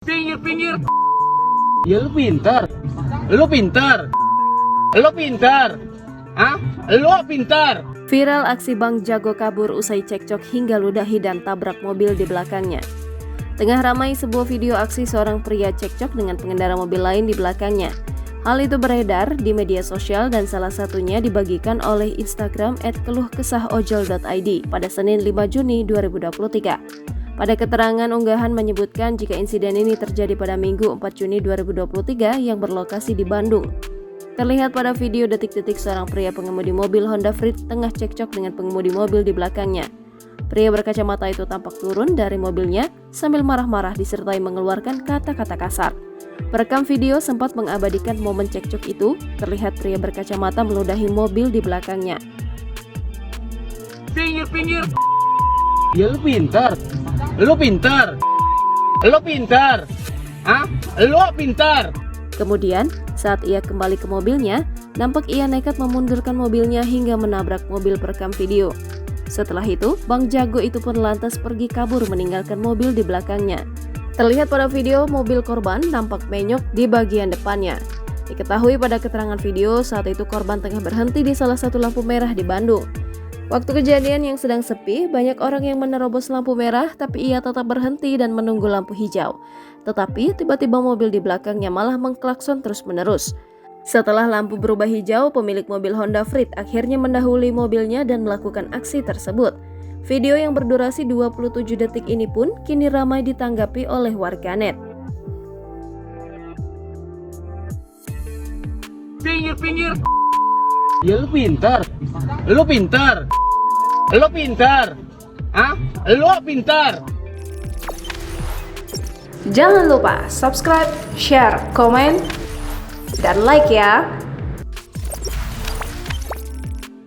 Pinggir. Ya lu pintar. Lu pintar. Lu pintar. Viral aksi Bang Jago kabur usai cekcok hingga ludahi dan tabrak mobil di belakangnya. Tengah ramai sebuah video aksi seorang pria cekcok dengan pengendara mobil lain di belakangnya. Hal itu beredar di media sosial dan salah satunya dibagikan oleh Instagram @keluhkesahojol.id pada Senin 5 Juni 2023. Pada keterangan unggahan menyebutkan jika insiden ini terjadi pada Minggu 4 Juni 2023 yang berlokasi di Bandung. Terlihat pada video detik-detik seorang pria pengemudi mobil Honda Freed tengah cekcok dengan pengemudi mobil di belakangnya. Pria berkacamata itu tampak turun dari mobilnya sambil marah-marah disertai mengeluarkan kata-kata kasar. Perekam video sempat mengabadikan momen cekcok itu, terlihat pria berkacamata meludahi mobil di belakangnya. Pinggir. Ya lu pintar. Lu pintar. Kemudian, saat ia kembali ke mobilnya, nampak ia nekat memundurkan mobilnya hingga menabrak mobil perekam video. Setelah itu, Bang Jago itu pun lantas pergi kabur meninggalkan mobil di belakangnya. Terlihat pada video mobil korban nampak menyok di bagian depannya. Diketahui pada keterangan video saat itu korban tengah berhenti di salah satu lampu merah di Bandung. Waktu kejadian yang sedang sepi, banyak orang yang menerobos lampu merah tapi ia tetap berhenti dan menunggu lampu hijau. Tetapi tiba-tiba mobil di belakangnya malah mengklakson terus-menerus. Setelah lampu berubah hijau, pemilik mobil Honda Freed akhirnya mendahului mobilnya dan melakukan aksi tersebut. Video yang berdurasi 27 detik ini pun kini ramai ditanggapi oleh warganet. Pinggir. Ya lu pintar. Lu pintar. Jangan lupa subscribe, share, komen, dan like ya.